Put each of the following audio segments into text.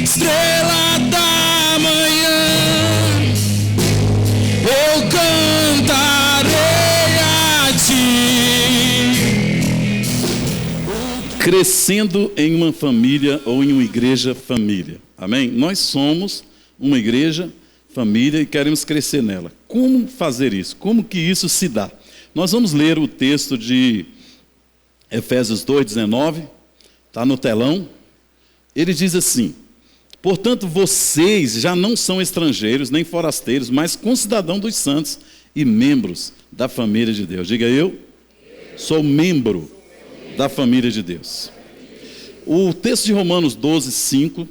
estrela da manhã, eu cantarei a ti. Crescendo em uma família ou em uma igreja família. Amém? Nós somos uma igreja família e queremos crescer nela. Como fazer isso? Como que isso se dá? Nós vamos ler o texto de Efésios 2:19, está no telão. Ele diz assim: portanto, vocês já não são estrangeiros nem forasteiros, mas concidadãos dos santos e membros da família de Deus. Diga: eu sou membro da família de Deus. O texto de Romanos 12:5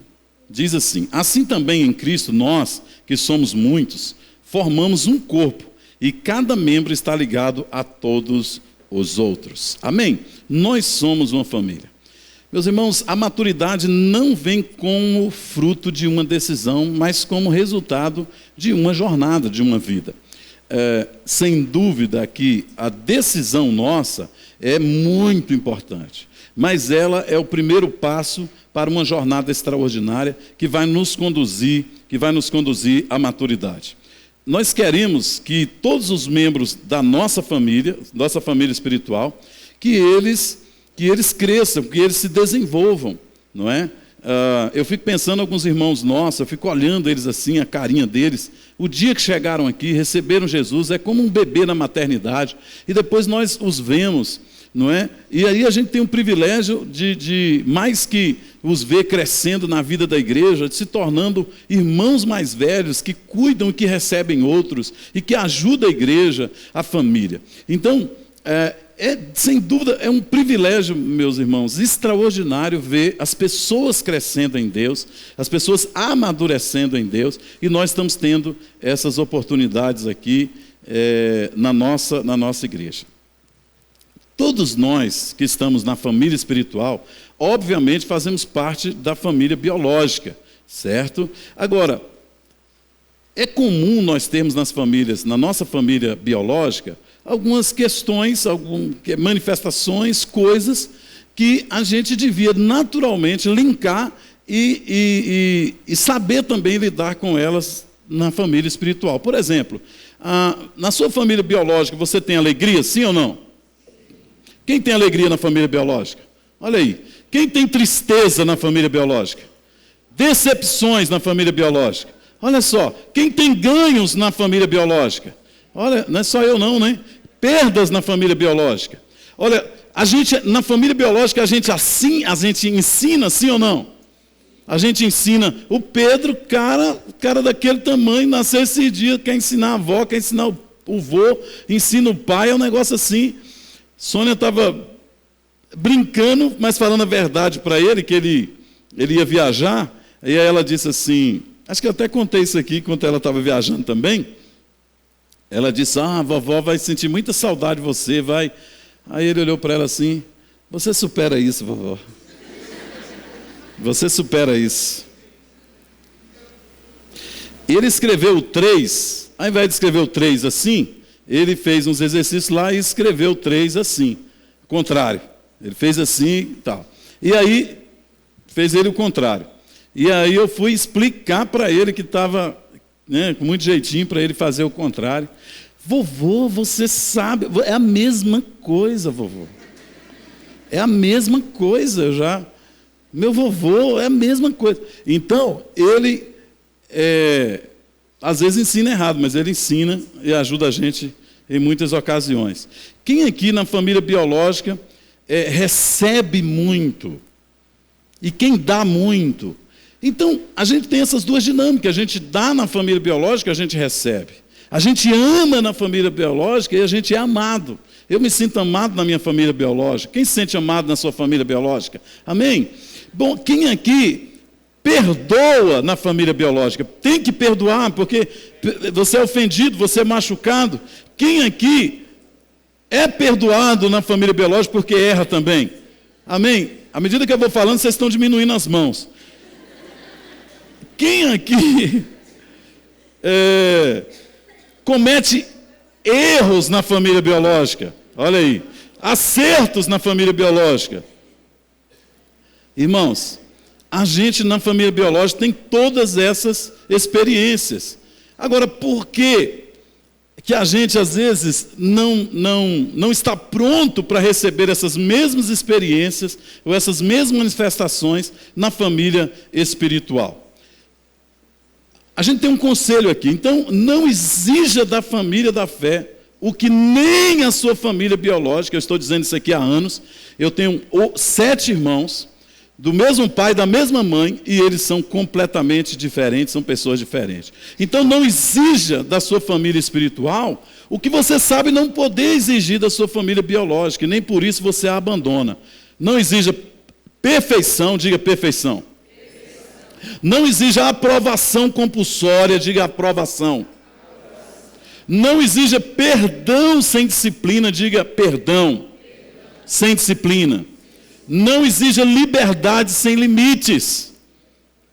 diz assim: assim também em Cristo nós, que somos muitos, formamos um corpo, e cada membro está ligado a todos os outros. Amém? Nós somos uma família. Meus irmãos, a maturidade não vem como fruto de uma decisão, mas como resultado de uma jornada, de uma vida. Sem dúvida que a decisão nossa é muito importante, mas ela é o primeiro passo para uma jornada extraordinária que vai nos conduzir à maturidade. Nós queremos que todos os membros da nossa família espiritual, que eles cresçam, que eles se desenvolvam, não é? Eu fico pensando em alguns irmãos nossos, eu fico olhando eles assim, a carinha deles. O dia que chegaram aqui, receberam Jesus, é como um bebê na maternidade, e depois nós os vemos, não é? E aí a gente tem o privilégio de mais que os ver crescendo na vida da igreja, de se tornando irmãos mais velhos, que cuidam e que recebem outros, e que ajudam a igreja, a família. Então, sem dúvida, é um privilégio, meus irmãos, extraordinário ver as pessoas crescendo em Deus, as pessoas amadurecendo em Deus, e nós estamos tendo essas oportunidades aqui na nossa igreja. Todos nós que estamos na família espiritual, obviamente fazemos parte da família biológica, certo? Agora, é comum nós termos na nossa família biológica, algumas questões, manifestações, coisas que a gente devia naturalmente linkar e saber também lidar com elas na família espiritual. Por exemplo, na sua família biológica você tem alegria, sim ou não? Quem tem alegria na família biológica? Olha aí. Quem tem tristeza na família biológica? Decepções na família biológica? Olha só. Quem tem ganhos na família biológica? Olha, não é só eu não, né? Perdas na família biológica. Olha, na família biológica, a gente ensina, sim ou não? A gente ensina. O Pedro, cara daquele tamanho, nasceu esse dia, quer ensinar a avó, quer ensinar o vô, ensina o pai, é um negócio assim. Sônia estava brincando, mas falando a verdade para ele, que ele ia viajar, e aí ela disse assim, acho que eu até contei isso aqui, enquanto ela estava viajando também. Ela disse: a vovó vai sentir muita saudade de você, vai. Aí ele olhou para ela assim: você supera isso, vovó. Você supera isso. Ele escreveu o 3, ao invés de escrever o 3 assim, ele fez uns exercícios lá e escreveu o 3 assim, contrário. Ele fez assim e tal. E aí, fez ele o contrário. E aí eu fui explicar para ele que estava, com muito jeitinho para ele fazer o contrário. Vovô, você sabe, é a mesma coisa, vovô. É a mesma coisa já. Meu vovô é a mesma coisa. Então, ele, às vezes ensina errado, mas ele ensina e ajuda a gente em muitas ocasiões. Quem aqui na família biológica recebe muito? E quem dá muito? Então, a gente tem essas duas dinâmicas. A gente dá na família biológica, a gente recebe. A gente ama na família biológica e a gente é amado. Eu me sinto amado na minha família biológica. Quem se sente amado na sua família biológica? Amém? Bom, quem aqui perdoa na família biológica? Tem que perdoar, porque você é ofendido, você é machucado. Quem aqui é perdoado na família biológica porque erra também? Amém? À medida que eu vou falando, vocês estão diminuindo as mãos. Quem aqui comete erros na família biológica? Olha aí. Acertos na família biológica. Irmãos, a gente na família biológica tem todas essas experiências. Agora, por que a gente às vezes não está pronto para receber essas mesmas experiências ou essas mesmas manifestações na família espiritual? A gente tem um conselho aqui. Então, não exija da família da fé o que nem a sua família biológica, eu estou dizendo isso aqui há anos, eu tenho 7 irmãos, do mesmo pai, da mesma mãe, e eles são completamente diferentes, são pessoas diferentes. Então não exija da sua família espiritual o que você sabe não poder exigir da sua família biológica, e nem por isso você a abandona. Não exija perfeição, diga perfeição. Não exija aprovação compulsória, diga aprovação. Não exija perdão sem disciplina, diga perdão sem disciplina. Não exija liberdade sem limites,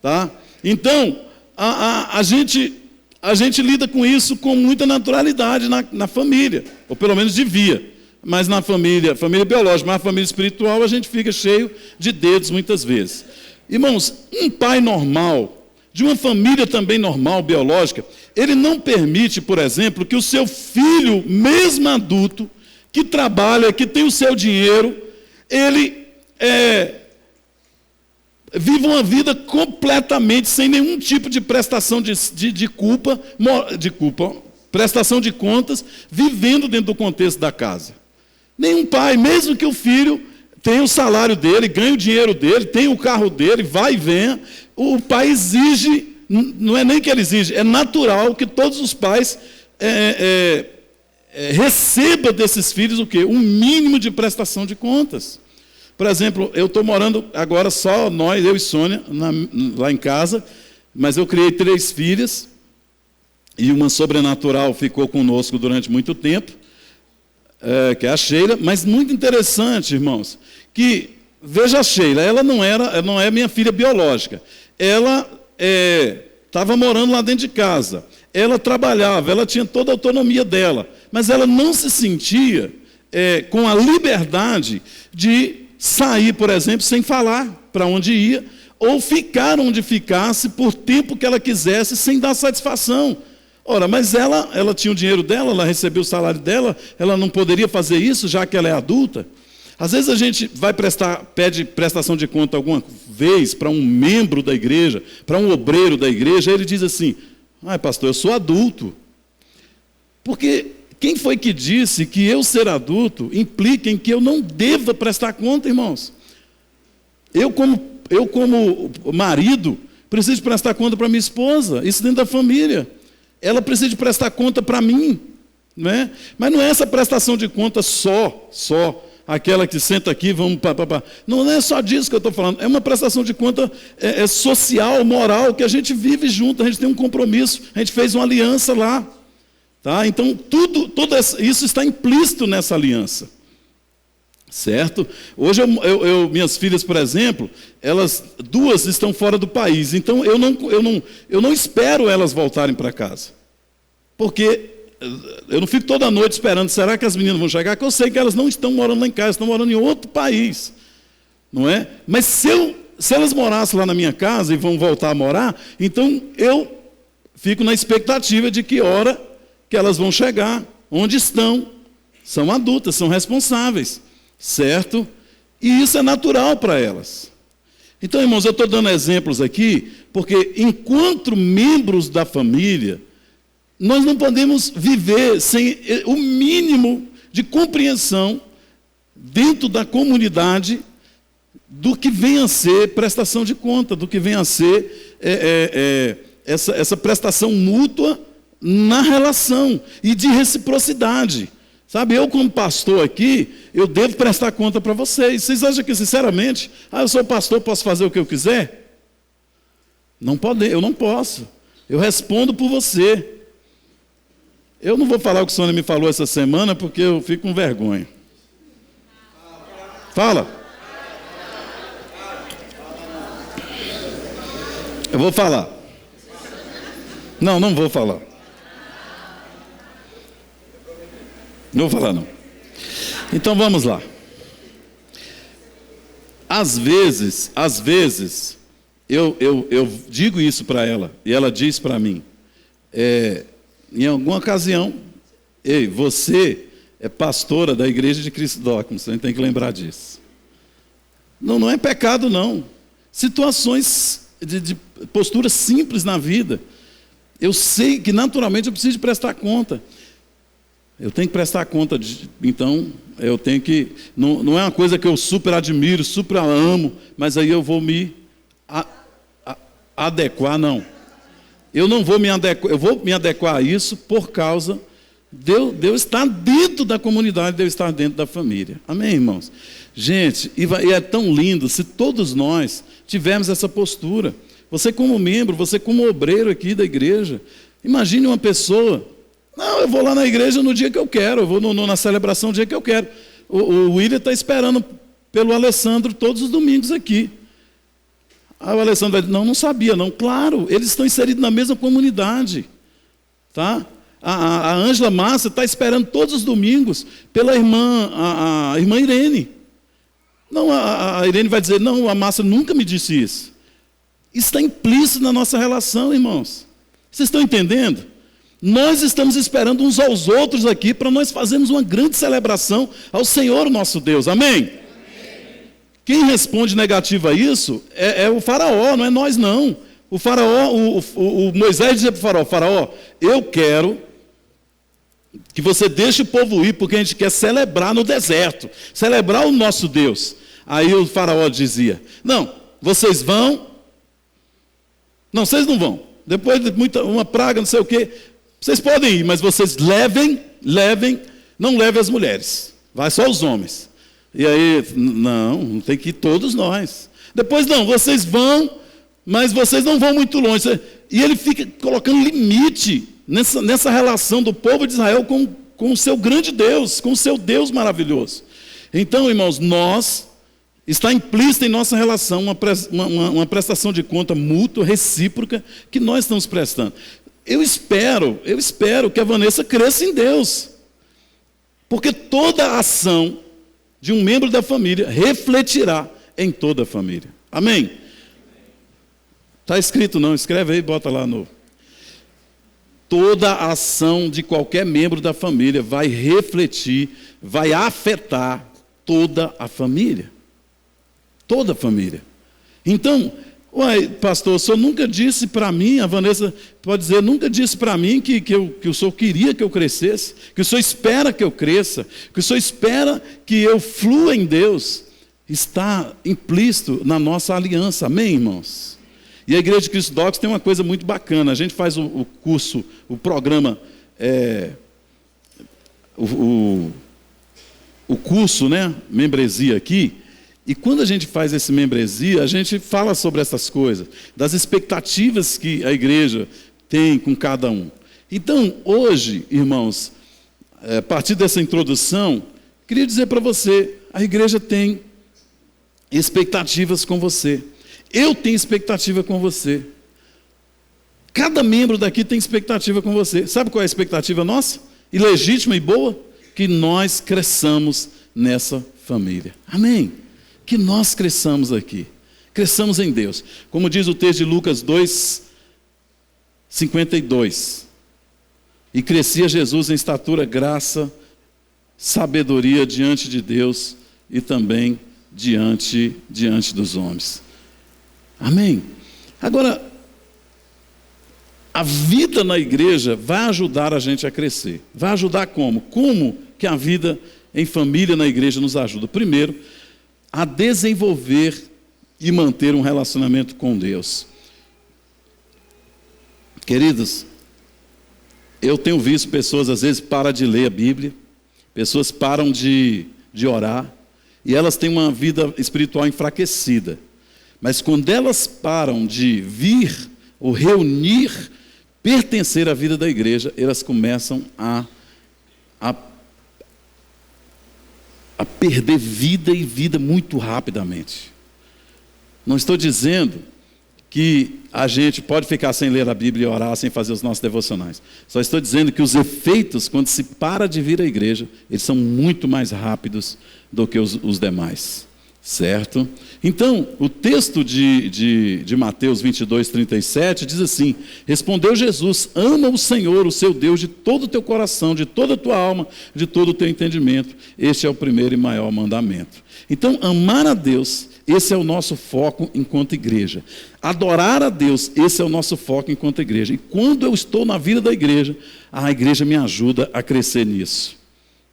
tá? Então, a gente lida com isso com muita naturalidade na família, ou pelo menos devia, mas na família biológica, mas na família espiritual a gente fica cheio de dedos muitas vezes. Irmãos, um pai normal, de uma família também normal, biológica, ele não permite, por exemplo, que o seu filho, mesmo adulto, que trabalha, que tem o seu dinheiro, ele viva uma vida completamente sem nenhum tipo de prestação de culpa, prestação de contas, vivendo dentro do contexto da casa. Nenhum pai, mesmo que o filho tenha o salário dele, ganhe o dinheiro dele, tenha o carro dele, vai e venha, o pai exige, não é nem que ele exige, é natural que todos os pais recebam desses filhos o quê? Um mínimo de prestação de contas. Por exemplo, eu estou morando agora só nós, eu e Sônia, lá em casa, mas eu criei 3 filhas, e uma sobrenatural ficou conosco durante muito tempo, que é a Sheila, mas muito interessante, irmãos, que, veja a Sheila, ela não é minha filha biológica, ela estava morando lá dentro de casa, ela trabalhava, ela tinha toda a autonomia dela, mas ela não se sentia com a liberdade de sair, por exemplo, sem falar para onde ia, ou ficar onde ficasse por tempo que ela quisesse, sem dar satisfação. Ora, mas ela tinha o dinheiro dela, ela recebeu o salário dela, ela não poderia fazer isso, já que ela é adulta? Às vezes a gente pede prestação de conta alguma vez para um membro da igreja, para um obreiro da igreja, aí ele diz assim: pastor, eu sou adulto. Porque quem foi que disse que eu ser adulto implica em que eu não deva prestar conta, irmãos? Eu como marido, preciso prestar conta para minha esposa, isso dentro da família. Ela precisa de prestar conta para mim, não é? Mas não é essa prestação de conta só aquela que senta aqui, vamos não é só disso que eu estou falando, é uma prestação de conta social, moral, que a gente vive junto, a gente tem um compromisso, a gente fez uma aliança lá. Tá? Então, tudo isso está implícito nessa aliança. Certo? Hoje, minhas filhas, por exemplo, elas 2 estão fora do país. Então, eu não espero elas voltarem para casa. Porque eu não fico toda noite esperando, será que as meninas vão chegar? Porque eu sei que elas não estão morando lá em casa, estão morando em outro país. Não é? Mas se elas morassem lá na minha casa e vão voltar a morar, então eu fico na expectativa de que hora que elas vão chegar, onde estão, são adultas, são responsáveis, certo? E isso é natural para elas. Então, irmãos, eu estou dando exemplos aqui, porque enquanto membros da família, nós não podemos viver sem o mínimo de compreensão dentro da comunidade do que vem a ser prestação de conta, do que vem a ser essa prestação mútua na relação e de reciprocidade. Sabe, eu como pastor aqui, eu devo prestar conta para vocês. Vocês acham que, sinceramente, eu sou pastor, posso fazer o que eu quiser? Não pode, eu não posso. Eu respondo por você. Eu não vou falar o que a Sônia me falou essa semana, porque eu fico com vergonha. Fala. Eu vou falar. Não vou falar. Não vou falar, não. Então vamos lá. Às vezes, eu digo isso para ela, e ela diz para mim, em alguma ocasião, ei, você é pastora da igreja de Cristo Dawkins, você tem que lembrar disso. Não é pecado não. Situações de posturas simples na vida. Eu sei que naturalmente eu preciso de prestar conta. Eu tenho que prestar conta, então eu tenho que... Não é uma coisa que eu super admiro, super amo, mas aí eu vou me adequar, não. Eu não vou me adequar, eu vou me adequar a isso por causa de eu estar dentro da comunidade, de eu estar dentro da família. Amém, irmãos? Gente, e é tão lindo se todos nós tivermos essa postura. Você como membro, você como obreiro aqui da igreja. Imagine uma pessoa, não, eu vou lá na igreja no dia que eu quero, eu vou na celebração no dia que eu quero. O William está esperando pelo Alessandro todos os domingos aqui. Aí o Alessandro vai dizer, não sabia não. Claro, eles estão inseridos na mesma comunidade. Tá? A Ângela Márcia está esperando todos os domingos pela irmã, a irmã Irene. Não, a Irene vai dizer, não, a Márcia nunca me disse isso. Isso está implícito na nossa relação, irmãos. Vocês estão entendendo? Nós estamos esperando uns aos outros aqui para nós fazermos uma grande celebração ao Senhor nosso Deus. Amém? Quem responde negativo a isso é o faraó, não é nós não. O faraó, o Moisés dizia para o faraó, eu quero que você deixe o povo ir, porque a gente quer celebrar no deserto, celebrar o nosso Deus. Aí o faraó dizia, não, vocês vão, não, vocês não vão, depois de uma praga, não sei o quê, vocês podem ir, mas vocês levem, não levem as mulheres, vai só os homens. E aí, não, tem que ir todos nós. Depois, não, vocês vão, mas vocês não vão muito longe. E ele fica colocando limite nessa relação do povo de Israel com o seu grande Deus, com o seu Deus maravilhoso. Então, irmãos, está implícita em nossa relação uma prestação de conta mútua, recíproca, que nós estamos prestando. Eu espero que a Vanessa cresça em Deus. Porque toda ação de um membro da família refletirá em toda a família. Amém? Está escrito não, escreve aí, bota lá no... Toda ação de qualquer membro da família vai refletir, vai afetar toda a família. Toda a família. Então, uai, pastor, o senhor nunca disse para mim, a Vanessa pode dizer, nunca disse para mim que o senhor queria que eu crescesse, que o senhor espera que eu cresça, que o senhor espera que eu flua em Deus. Está implícito na nossa aliança, amém, irmãos? E a Igreja de Cristo Dawkins tem uma coisa muito bacana, a gente faz o curso, o programa, o curso, né, membresia aqui, e quando a gente faz esse membresia, a gente fala sobre essas coisas, das expectativas que a igreja tem com cada um. Então, hoje, irmãos, a partir dessa introdução, queria dizer para você, a igreja tem expectativas com você. Eu tenho expectativa com você. Cada membro daqui tem expectativa com você. Sabe qual é a expectativa nossa? E legítima e boa? Que nós cresçamos nessa família. Amém? Que nós cresçamos aqui. Cresçamos em Deus. Como diz o texto de Lucas 2:52. E crescia Jesus em estatura, graça, sabedoria diante de Deus e também diante dos homens. Amém? Agora, a vida na igreja vai ajudar a gente a crescer. Vai ajudar como? Como que a vida em família na igreja nos ajuda? Primeiro, a desenvolver e manter um relacionamento com Deus. Queridos, eu tenho visto pessoas às vezes param de ler a Bíblia, pessoas param de orar, e elas têm uma vida espiritual enfraquecida. Mas quando elas param de vir ou reunir, pertencer à vida da igreja, elas começam a perder vida e vida muito rapidamente. Não estou dizendo que a gente pode ficar sem ler a Bíblia e orar, sem fazer os nossos devocionais. Só estou dizendo que os efeitos, quando se para de vir à igreja, eles são muito mais rápidos do que os demais. Certo? Então, o texto de Mateus 22, 37 diz assim: respondeu Jesus, ama o Senhor, o seu Deus, de todo o teu coração, de toda a tua alma, de todo o teu entendimento. Este é o primeiro e maior mandamento. Então, amar a Deus, esse é o nosso foco enquanto igreja. Adorar a Deus, esse é o nosso foco enquanto igreja. E quando eu estou na vida da igreja, a igreja me ajuda a crescer nisso.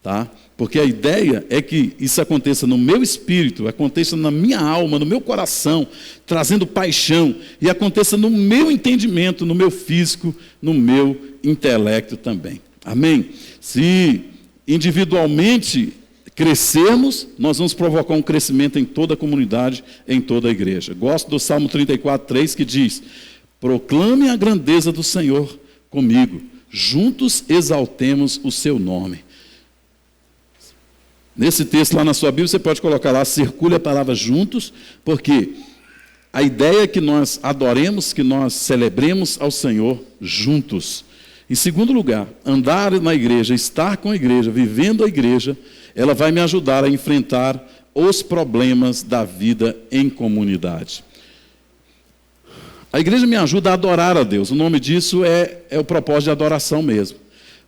Tá? Porque a ideia é que isso aconteça no meu espírito, aconteça na minha alma, no meu coração, trazendo paixão, e aconteça no meu entendimento, no meu físico, no meu intelecto também. Amém? Se individualmente crescermos, nós vamos provocar um crescimento em toda a comunidade, em toda a igreja. Gosto do Salmo 34, 3, que diz: proclame a grandeza do Senhor comigo, juntos exaltemos o seu nome. Nesse texto lá na sua Bíblia, você pode colocar lá, circule a palavra juntos, porque a ideia é que nós adoremos, que nós celebremos ao Senhor juntos. Em segundo lugar, andar na igreja, estar com a igreja, vivendo a igreja, ela vai me ajudar a enfrentar os problemas da vida em comunidade. A igreja me ajuda a adorar a Deus, o nome disso é o propósito de adoração mesmo.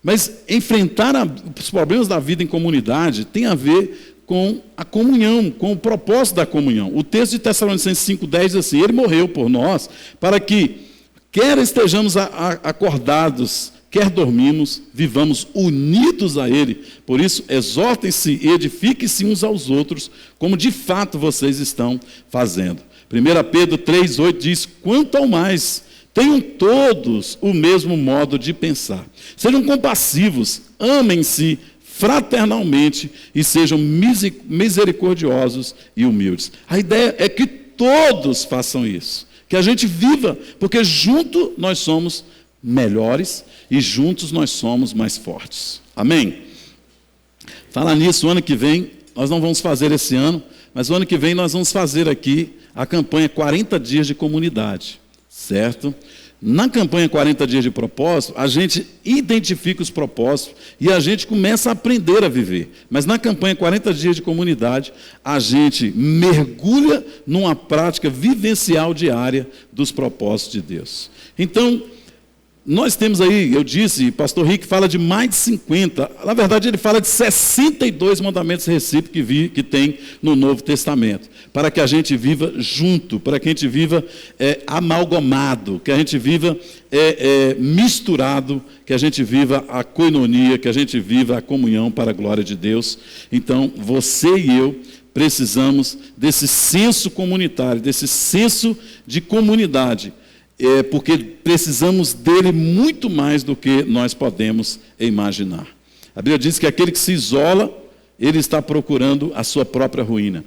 Mas enfrentar os problemas da vida em comunidade tem a ver com a comunhão, com o propósito da comunhão. O texto de Tessalonicenses 5,10 diz assim: ele morreu por nós, para que, quer estejamos acordados, quer dormimos, vivamos unidos a Ele. Por isso, exortem-se e edifiquem-se uns aos outros, como de fato vocês estão fazendo. 1 Pedro 3,8 diz: quanto ao mais, tenham todos o mesmo modo de pensar. Sejam compassivos, amem-se fraternalmente e sejam misericordiosos e humildes. A ideia é que todos façam isso, que a gente viva, porque juntos nós somos melhores e juntos nós somos mais fortes. Amém? Falar nisso, o ano que vem, nós não vamos fazer esse ano, mas o ano que vem nós vamos fazer aqui a campanha 40 dias de comunidade. Certo? Na campanha 40 dias de propósito, a gente identifica os propósitos e a gente começa a aprender a viver. Mas na campanha 40 dias de comunidade, a gente mergulha numa prática vivencial diária dos propósitos de Deus. Então, nós temos aí, eu disse, pastor Rick fala de mais de 50, na verdade ele fala de 62 mandamentos recíprocos que tem no Novo Testamento, para que a gente viva junto, para que a gente viva amalgamado, que a gente viva misturado, que a gente viva a koinonia, que a gente viva a comunhão para a glória de Deus. Então, você e eu precisamos desse senso comunitário, desse senso de comunidade, porque precisamos dele muito mais do que nós podemos imaginar. A Bíblia diz que aquele que se isola, ele está procurando a sua própria ruína.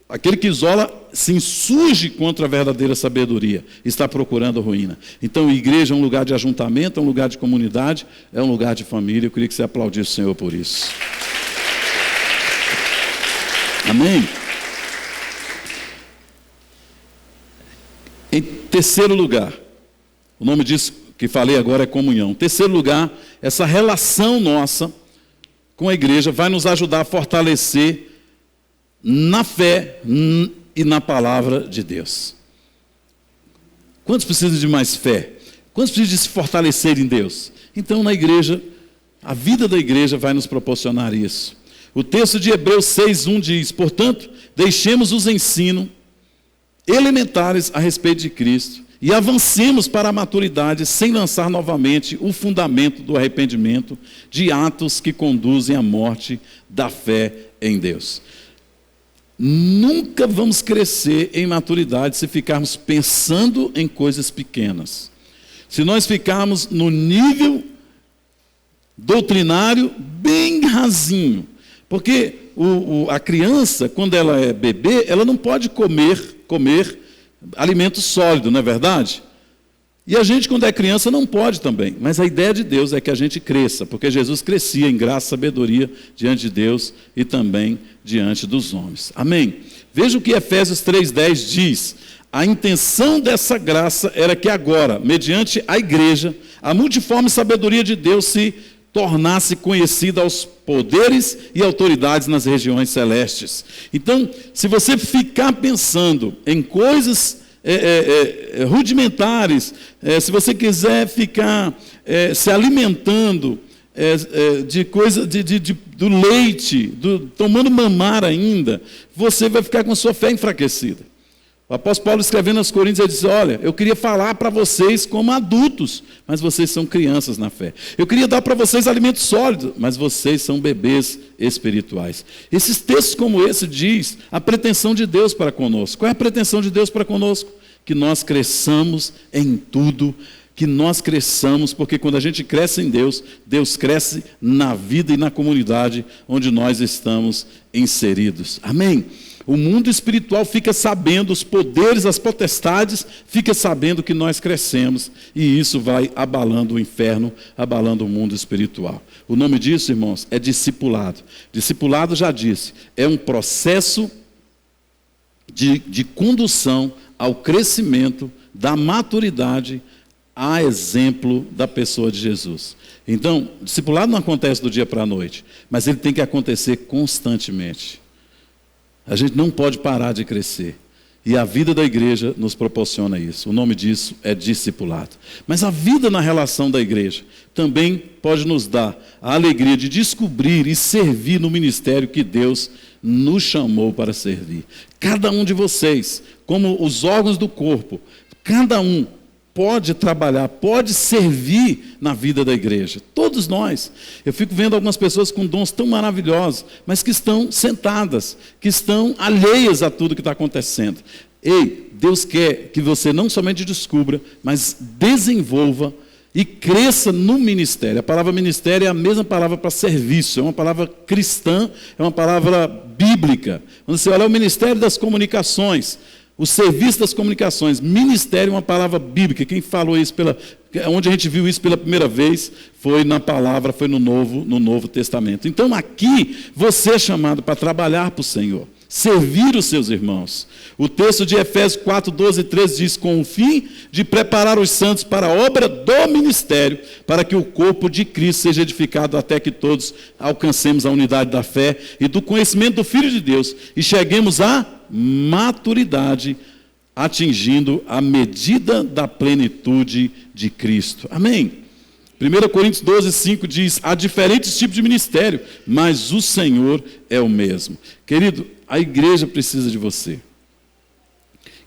Aquele que isola se insurge contra a verdadeira sabedoria, está procurando a ruína. Então, a igreja é um lugar de ajuntamento, é um lugar de comunidade, é um lugar de família. Eu queria que você aplaudisse o Senhor por isso. Amém? Em terceiro lugar, o nome disso que falei agora é comunhão. Em terceiro lugar, essa relação nossa com a igreja vai nos ajudar a fortalecer na fé e na palavra de Deus. Quantos precisam de mais fé? Quantos precisam de se fortalecer em Deus? Então, na igreja, a vida da igreja vai nos proporcionar isso. O texto de Hebreus 6:1 diz: portanto, deixemos os ensinos elementares a respeito de Cristo e avancemos para a maturidade sem lançar novamente o fundamento do arrependimento de atos que conduzem à morte da fé em Deus. Nunca vamos crescer em maturidade se ficarmos pensando em coisas pequenas. Se nós ficarmos no nível doutrinário bem rasinho, porque a criança, quando ela é bebê, ela não pode comer alimento sólido, não é verdade? E a gente, quando é criança, não pode também. Mas a ideia de Deus é que a gente cresça, porque Jesus crescia em graça e sabedoria diante de Deus e também diante dos homens. Amém? Veja o que Efésios 3:10 diz. A intenção dessa graça era que agora, mediante a igreja, a multiforme sabedoria de Deus se tornar-se conhecida aos poderes e autoridades nas regiões celestes. Então, se você ficar pensando em coisas rudimentares, se você quiser ficar se alimentando de coisa do leite, tomando mamar ainda, você vai ficar com a sua fé enfraquecida. O apóstolo Paulo, escrevendo aos Coríntios, ele diz: olha, eu queria falar para vocês como adultos, mas vocês são crianças na fé. Eu queria dar para vocês alimento sólido, mas vocês são bebês espirituais. Esses textos como esse diz a pretensão de Deus para conosco. Qual é a pretensão de Deus para conosco? Que nós cresçamos em tudo, que nós cresçamos, porque quando a gente cresce em Deus, Deus cresce na vida e na comunidade onde nós estamos inseridos. Amém? O mundo espiritual fica sabendo, os poderes, as potestades, fica sabendo que nós crescemos, e isso vai abalando o inferno, abalando o mundo espiritual. O nome disso, irmãos, é discipulado. Discipulado, já disse, é um processo de condução ao crescimento da maturidade, a exemplo da pessoa de Jesus. Então, discipulado não acontece do dia para a noite, mas ele tem que acontecer constantemente. A gente não pode parar de crescer. E a vida da igreja nos proporciona isso. O nome disso é discipulado. Mas a vida na relação da igreja também pode nos dar a alegria de descobrir e servir no ministério que Deus nos chamou para servir. Cada um de vocês, como os órgãos do corpo, cada um pode trabalhar, pode servir na vida da igreja. Todos nós. Eu fico vendo algumas pessoas com dons tão maravilhosos, mas que estão sentadas, que estão alheias a tudo que está acontecendo. Ei, Deus quer que você não somente descubra, mas desenvolva e cresça no ministério. A palavra ministério é a mesma palavra para serviço, é uma palavra cristã, é uma palavra bíblica. Quando você olha o ministério das comunicações, o serviço das comunicações, ministério é uma palavra bíblica. Quem falou isso, onde a gente viu isso pela primeira vez, foi na palavra, foi no Novo Testamento. Então aqui, você é chamado para trabalhar para o Senhor, servir os seus irmãos. O texto de Efésios 4, 12 e 13 diz: com o fim de preparar os santos para a obra do ministério, para que o corpo de Cristo seja edificado até que todos alcancemos a unidade da fé e do conhecimento do Filho de Deus e cheguemos à maturidade, atingindo a medida da plenitude de Cristo. Amém? 1 Coríntios 12, 5 diz: há diferentes tipos de ministério, mas o Senhor é o mesmo. Querido, a igreja precisa de você.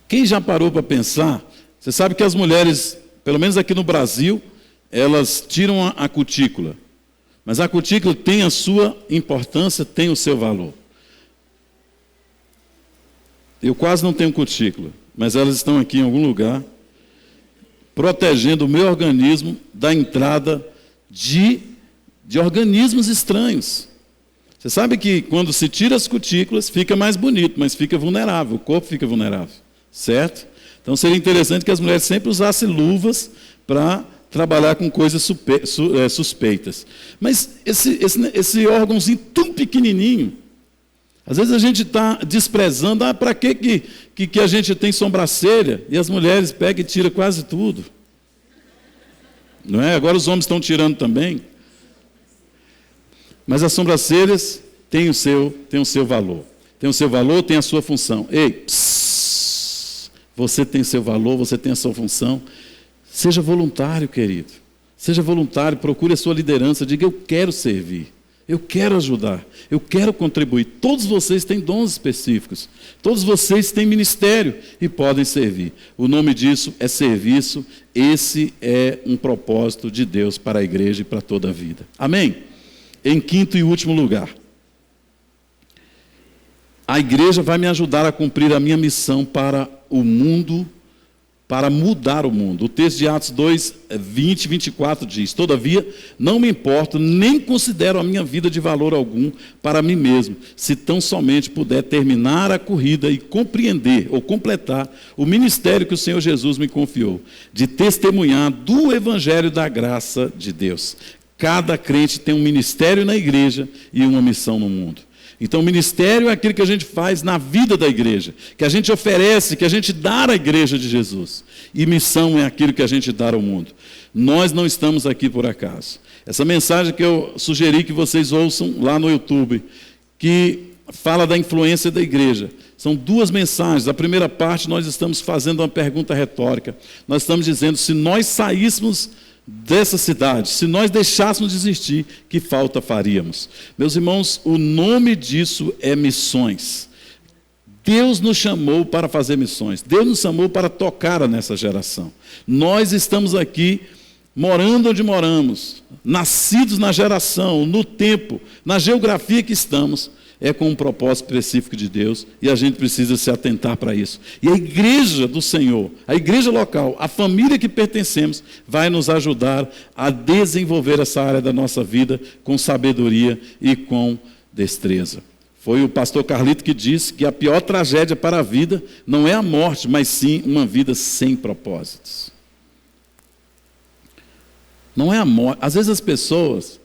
Quem já parou para pensar? Você sabe que as mulheres, pelo menos aqui no Brasil, elas tiram a cutícula. Mas a cutícula tem a sua importância, tem o seu valor. Eu quase não tenho cutícula, mas elas estão aqui em algum lugar, protegendo o meu organismo da entrada de organismos estranhos. Você sabe que quando se tira as cutículas, fica mais bonito, mas fica vulnerável, o corpo fica vulnerável, certo? Então seria interessante que as mulheres sempre usassem luvas para trabalhar com coisas suspeitas. Mas esse órgãozinho tão pequenininho, às vezes a gente está desprezando, para que a gente tem sobrancelha? E as mulheres pegam e tiram quase tudo. Não é? Agora os homens estão tirando também. Mas as sobrancelhas têm o seu valor. Tem o seu valor, tem a sua função. Ei, você tem seu valor, você tem a sua função. Seja voluntário, querido. Seja voluntário, procure a sua liderança, diga: eu quero servir. Eu quero ajudar, eu quero contribuir. Todos vocês têm dons específicos, todos vocês têm ministério e podem servir. O nome disso é serviço. Esse é um propósito de Deus para a igreja e para toda a vida. Amém? Em quinto e último lugar, a igreja vai me ajudar a cumprir a minha missão para o mundo, para mudar o mundo. O texto de Atos 2, 20 e 24 diz: todavia, não me importo, nem considero a minha vida de valor algum para mim mesmo, se tão somente puder terminar a corrida e compreender ou completar o ministério que o Senhor Jesus me confiou, de testemunhar do evangelho da graça de Deus. Cada crente tem um ministério na igreja e uma missão no mundo. Então, o ministério é aquilo que a gente faz na vida da igreja, que a gente oferece, que a gente dá à igreja de Jesus. E missão é aquilo que a gente dá ao mundo. Nós não estamos aqui por acaso. Essa mensagem que eu sugeri que vocês ouçam lá no YouTube, que fala da influência da igreja. São 2 mensagens. A primeira parte nós estamos fazendo uma pergunta retórica. Nós estamos dizendo, se nós saíssemos dessa cidade, se nós deixássemos de existir, que falta faríamos? Meus irmãos, o nome disso é missões. Deus nos chamou para fazer missões. Deus nos chamou para tocar nessa geração. Nós estamos aqui morando onde moramos, nascidos na geração, no tempo, na geografia que estamos, é com um propósito específico de Deus, e a gente precisa se atentar para isso. E a igreja do Senhor, a igreja local, a família que pertencemos, vai nos ajudar a desenvolver essa área da nossa vida com sabedoria e com destreza. Foi o pastor Carlito que disse que a pior tragédia para a vida não é a morte, mas sim uma vida sem propósitos. Não é a morte. Às vezes as pessoas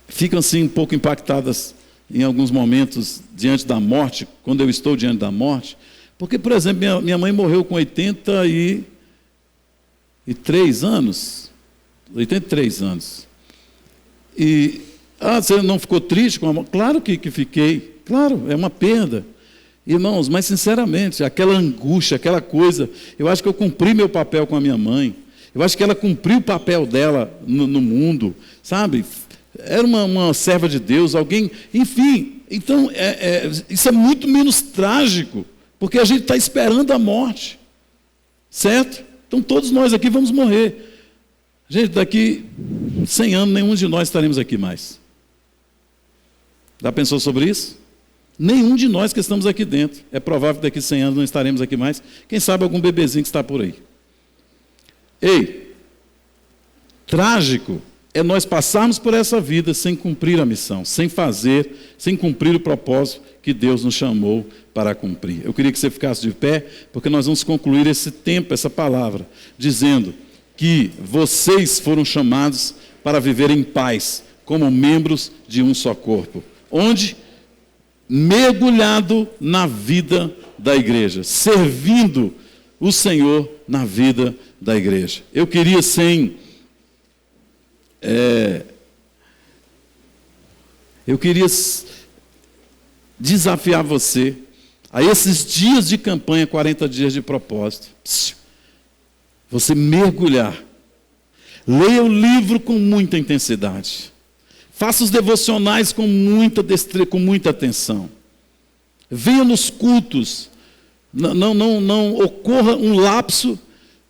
ficam assim um pouco impactadas em alguns momentos diante da morte, quando eu estou diante da morte, porque, por exemplo, minha mãe morreu com 83 anos. 83 anos. E, você não ficou triste com a morte? Claro que fiquei. Claro, é uma perda. Irmãos, mas sinceramente, aquela angústia, aquela coisa, eu acho que eu cumpri meu papel com a minha mãe. Eu acho que ela cumpriu o papel dela no mundo, sabe? Era uma serva de Deus, alguém, enfim. Então, isso é muito menos trágico, porque a gente está esperando a morte, certo? Então, todos nós aqui vamos morrer. Gente, daqui 100 anos, nenhum de nós estaremos aqui mais. Já pensou sobre isso? Nenhum de nós que estamos aqui dentro. É provável que daqui 100 anos não estaremos aqui mais. Quem sabe algum bebezinho que está por aí. Ei, trágico é nós passarmos por essa vida sem cumprir a missão, sem cumprir o propósito que Deus nos chamou para cumprir. Eu queria que você ficasse de pé, porque nós vamos concluir esse tempo, essa palavra, dizendo que vocês foram chamados para viver em paz, como membros de um só corpo. Onde? Mergulhado na vida da igreja, servindo o Senhor na vida da igreja. Eu queria desafiar você a esses dias de campanha, 40 dias de propósito, você mergulhar. Leia o livro com muita intensidade. Faça os devocionais com muita atenção. Venha nos cultos. Não ocorra um lapso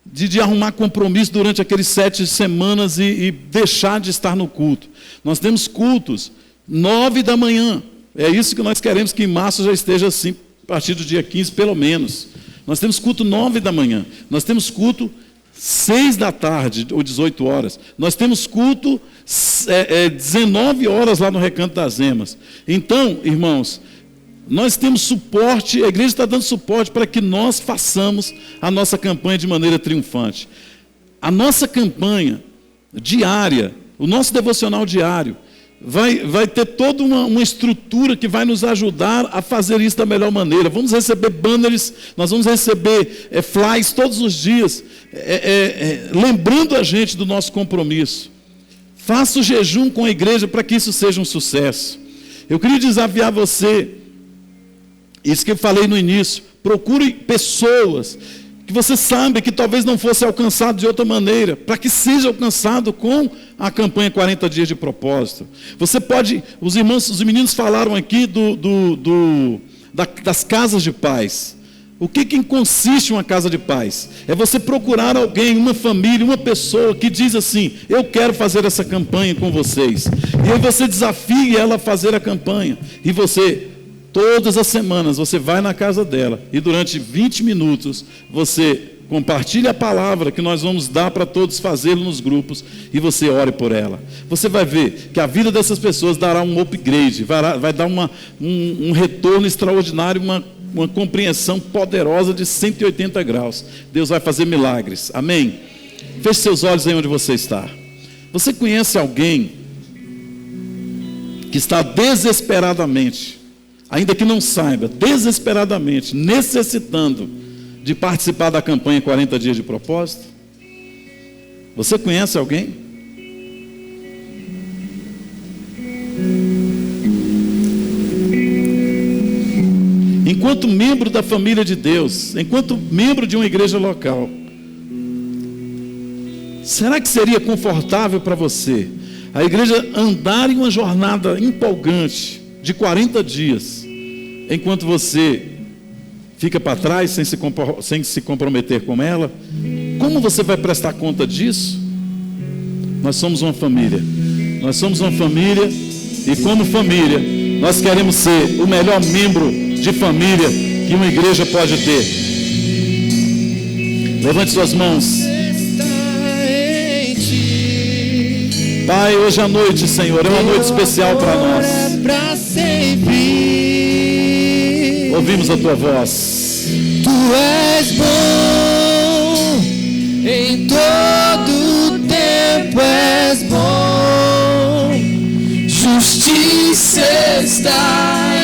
de arrumar compromisso durante aqueles 7 semanas e deixar de estar no culto. Nós temos cultos 9 da manhã. É isso que nós queremos que em março já esteja assim, a partir do dia 15 pelo menos. Nós temos culto 9 da manhã. Nós temos culto 6 da tarde ou 18 horas. Nós temos culto 19 horas lá no Recanto das Emas. Então, irmãos, nós temos suporte, a igreja está dando suporte para que nós façamos a nossa campanha de maneira triunfante. A nossa campanha diária, o nosso devocional diário, vai ter toda uma estrutura que vai nos ajudar a fazer isso da melhor maneira. Vamos receber banners, nós vamos receber flyers todos os dias, lembrando a gente do nosso compromisso. Faça o jejum com a igreja para que isso seja um sucesso. Eu queria desafiar você, isso que eu falei no início, procure pessoas que você sabe que talvez não fosse alcançado de outra maneira, para que seja alcançado com a campanha 40 dias de propósito. Você pode, os meninos falaram aqui das casas de paz. O que consiste uma casa de paz? É você procurar alguém, uma família, uma pessoa que diz assim: eu quero fazer essa campanha com vocês. E aí você desafia ela a fazer a campanha. E você, todas as semanas, você vai na casa dela e durante 20 minutos você compartilha a palavra que nós vamos dar para todos fazê-lo nos grupos e você ore por ela. Você vai ver que a vida dessas pessoas dará um upgrade, vai dar um retorno extraordinário, uma compreensão poderosa de 180 graus. Deus vai fazer milagres. Amém? Feche seus olhos aí onde você está. Você conhece alguém que está desesperadamente, ainda que não saiba, desesperadamente, necessitando de participar da campanha 40 dias de propósito? Você conhece alguém? Enquanto membro da família de Deus, enquanto membro de uma igreja local, será que seria confortável para você a igreja andar em uma jornada empolgante de 40 dias, enquanto você fica para trás sem se comprometer com ela? Como você vai prestar conta disso? Nós somos uma família. Nós somos uma família e, como família, nós queremos ser o melhor membro de família que uma igreja pode ter. Levante suas mãos. Pai, hoje à noite, Senhor, é uma noite especial para nós. Ouvimos a Tua voz. Tu és bom, em todo tempo és bom, justiça está